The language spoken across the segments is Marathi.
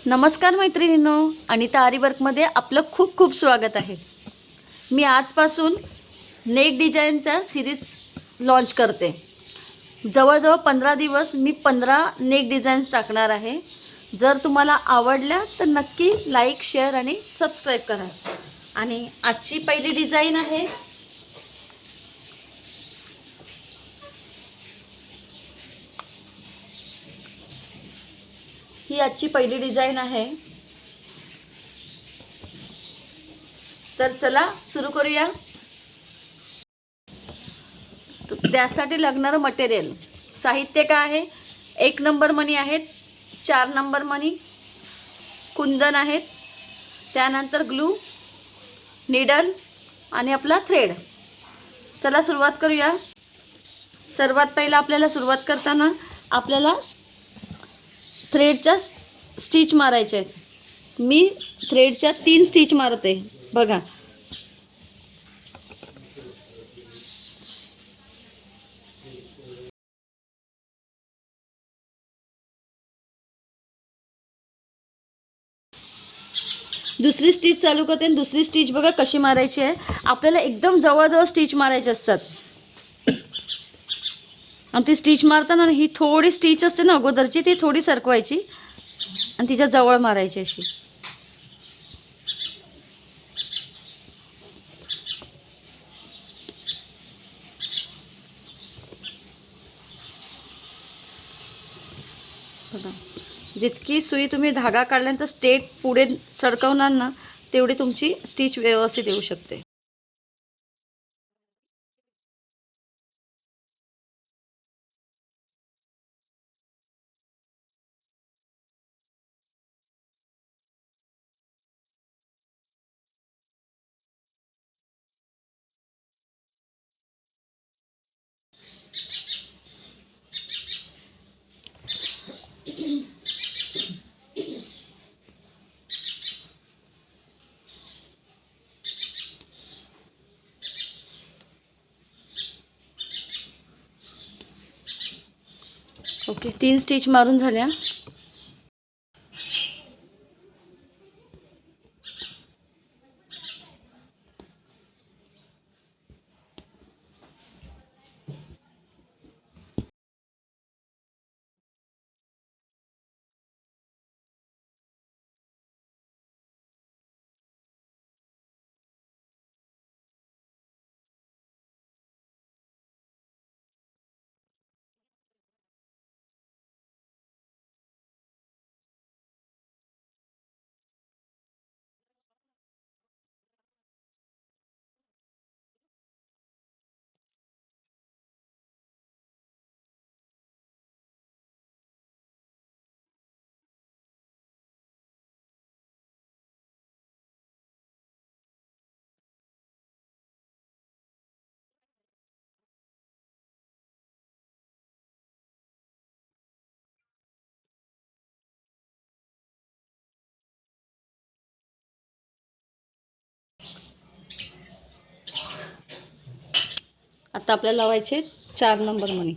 नमस्कार मैत्रिणींनो, अनिता आरी वर्कमध्ये आपलं खूप खूप स्वागत आहे. मी आजपासून नेक डिझाईनचा सिरीज लॉन्च करते. जवळजवळ 15 दिवस मी 15 नेक डिझाईन्स टाकणार आहे. जर तुम्हाला आवडल्या तर नक्की लाईक, शेअर आणि सबस्क्राईब करा. आणि आजची पहिली डिझाईन आहे ही आजची पहिली डिझाईन आहे. तर चला सुरू करूया. त्यासाठी लागणारं मटेरियल साहित्य काय आहे? 1 नंबर मणी आहेत, 4 नंबर मणी, कुंदन आहेत, त्यानंतर ग्लू, निडल आणि आपला थ्रेड. चला सुरुवात करूया. सर्वात पहिला आपल्याला सुरुवात करताना आपल्याला थ्रेडच्या स्टिच मारायचे आहेत. मी थ्रेडच्या 3 स्टिच मारते बघा. दुसरी स्टिच चालू करते आणि दुसरी स्टिच बघा कशी मारायची आहे. आपल्याला एकदम जवळजवळ स्टिच मारायचे असतात. आणि ती स्टिच मारताना ही थोडी स्टिच असते ना अगोदरची, ती थोडी सरकवायची आणि तिच्या जवळ मारायची अशी. बघा, जितकी सुई तुम्ही धागा काढल्यानंतर स्ट्रेट पुढे सरकवणार ना, तेवढी तुमची स्टिच व्यवस्थित येऊ शकते. ओके, 3 स्टिच मारून झाल्या. आता आपल्याला लावायचे 4 नंबर मणी.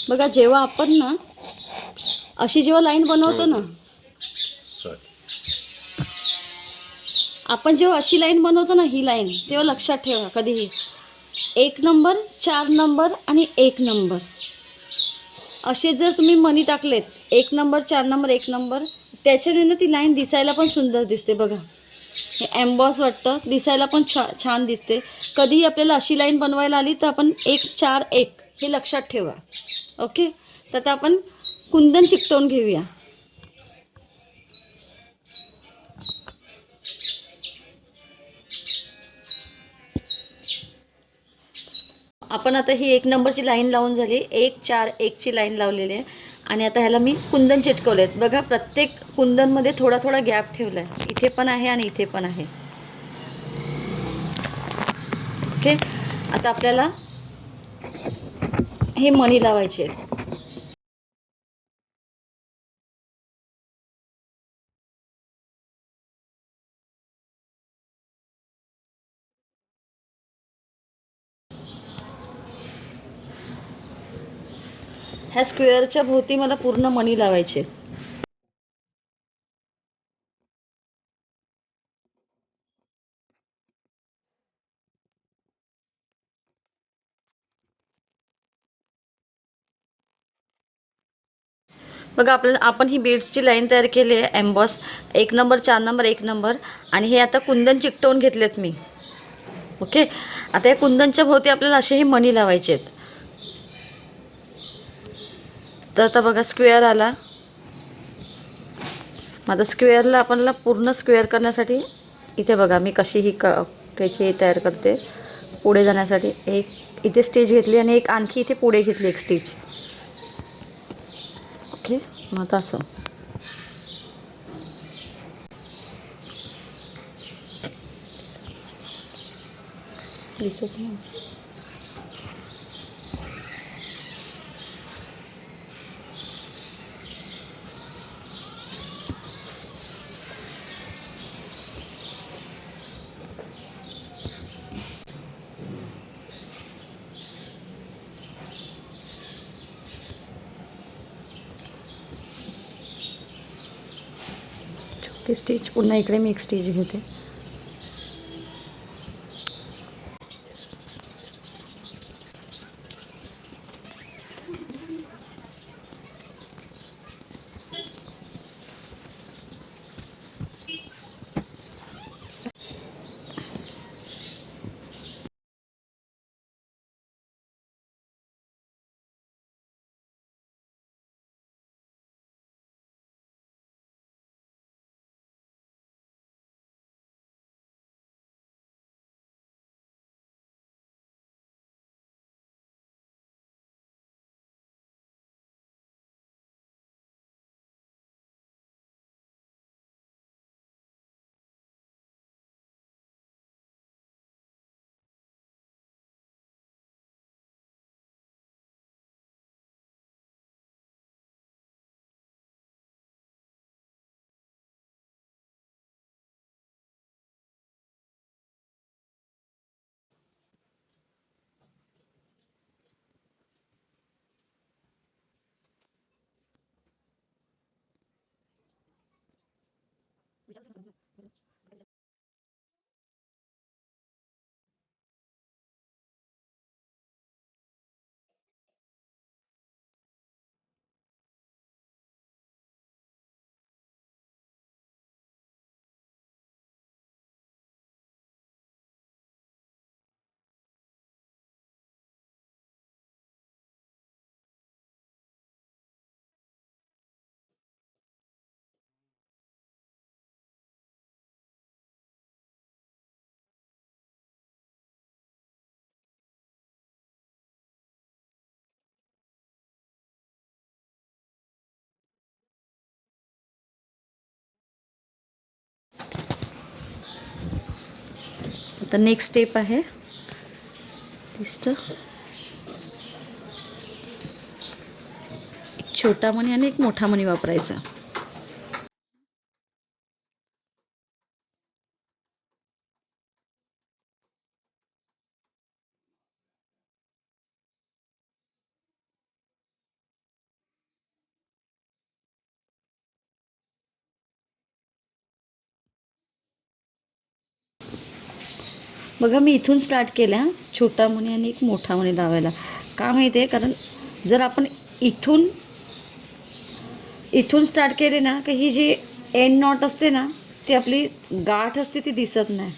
बघा, जेव्हा आपण ना अशी जेव्हा लाईन बनवतो ना, आपण जेव्हा अशी लाईन बनवतो ना, ही लाईन, तेव्हा लक्षात ठेवा कधीही 1 नंबर, 4 नंबर आणि 1 नंबर असे जर तुम्ही मणी टाकलेत 1 नंबर, 4 नंबर, 1 नंबर, त्याच्याने ना ती लाईन दिसायला पण सुंदर दिसते. बघा, हे एम्बॉस वाटतं, दिसायला पण छान दिसते. कधीही आपल्याला अशी लाईन बनवायला आली तर आपण 1 4 1 हे लक्षात ठेवा. ओके, तर आता आपण कुंदन चिकटवून घेऊया. आपण आता ही 1 नंबरची लाईन लावून झाली. 1 4 1 ची लाईन लावलेली आहे आणि आता ह्याला मी कुंदन चिटकवलेत. बघा, प्रत्येक कुंदनमध्ये थोडा थोडा गॅप ठेवला आहे. इथे पण आहे आणि इथे पण आहे. ओके, आता आपल्याला हे मणी लावायचे. ह्या स्क्वेअरच्या भोवती मला पूर्ण मणी लावायचे. बघा, आपण ही बीड्सची लाईन तयार केली आहे. एम्बॉस 1 नंबर, 4 नंबर, 1 नंबर आणि हे आता कुंदन चिकटवून घेतलेत मी. ओके, आता या कुंदनच्या भोवती आपल्याला असे हे मणी लावायचे आहेत. तर आता बघा, स्क्वेअर आला. माझा स्क्वेअरला आपल्याला पूर्ण स्क्वेअर करण्यासाठी इथे बघा मी कशी ही त्याची तयार करते. पुढे जाण्यासाठी एक इथे स्टिच घेतली आणि एक आणखी इथे पुढे घेतली एक स्टिच. ओके, मग आता असं दिसत नाही. छोटी स्टिच, पुन्हा इकडे मी एक स्टिच घेते. आता नेक्स्ट स्टेप आहे दिसतं, एक छोटा मणी आणि एक मोठा मणी वापरायचा. बघा मी इथून स्टार्ट केला, छोटा मणी आणि एक मोठा मणी लावायला. का माहिती आहे, कारण जर आपण इथून स्टार्ट केले ना, की ही जी एंड नॉट असते ना, ती आपली गाठ असते ती दिसत नाही.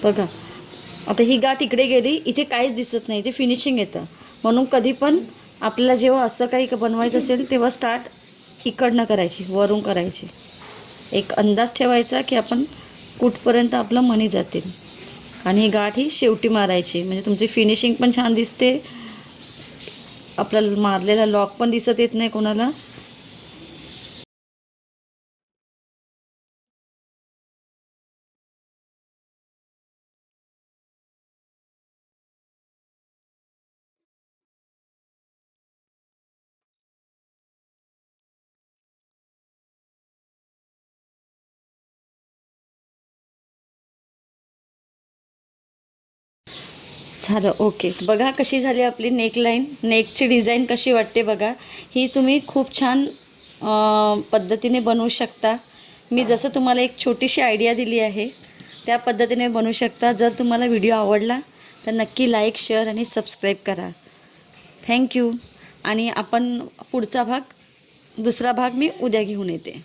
बघा आता ही गाठ इकडे गेली, इथे काहीच दिसत नाही, इथे फिनिशिंग येतं. म्हणून कधी पण आपल्याला जेव्हा असं काही बनवायचं असेल तेव्हा स्टार्ट इकडनं करायची, वरून करायची. एक अंदाज ठेवायचा की आपण कुठपर्यंत आपलं मणी जातील, आणि ही गाठ ही शेवटी मारायची. म्हणजे तुमची फिनिशिंग पण छान दिसते, आपल्याला मारलेला लॉक पण दिसत येत नाही कोणाला. झालं, ओके. बघा कशी झाली आपली नेकलाईन, नेकची डिझाईन कशी वाटते बघा. ही तुम्ही खूप छान पद्धतीने बनवू शकता. मी जसं तुम्हाला एक छोटीशी आयडिया दिली आहे त्या पद्धतीने बनवू शकता. जर तुम्हाला व्हिडिओ आवडला तर नक्की लाईक, शेअर आणि सबस्क्राईब करा. थँक्यू. आणि आपण पुढचा भाग, दुसरा भाग मी उद्या घेऊन येते.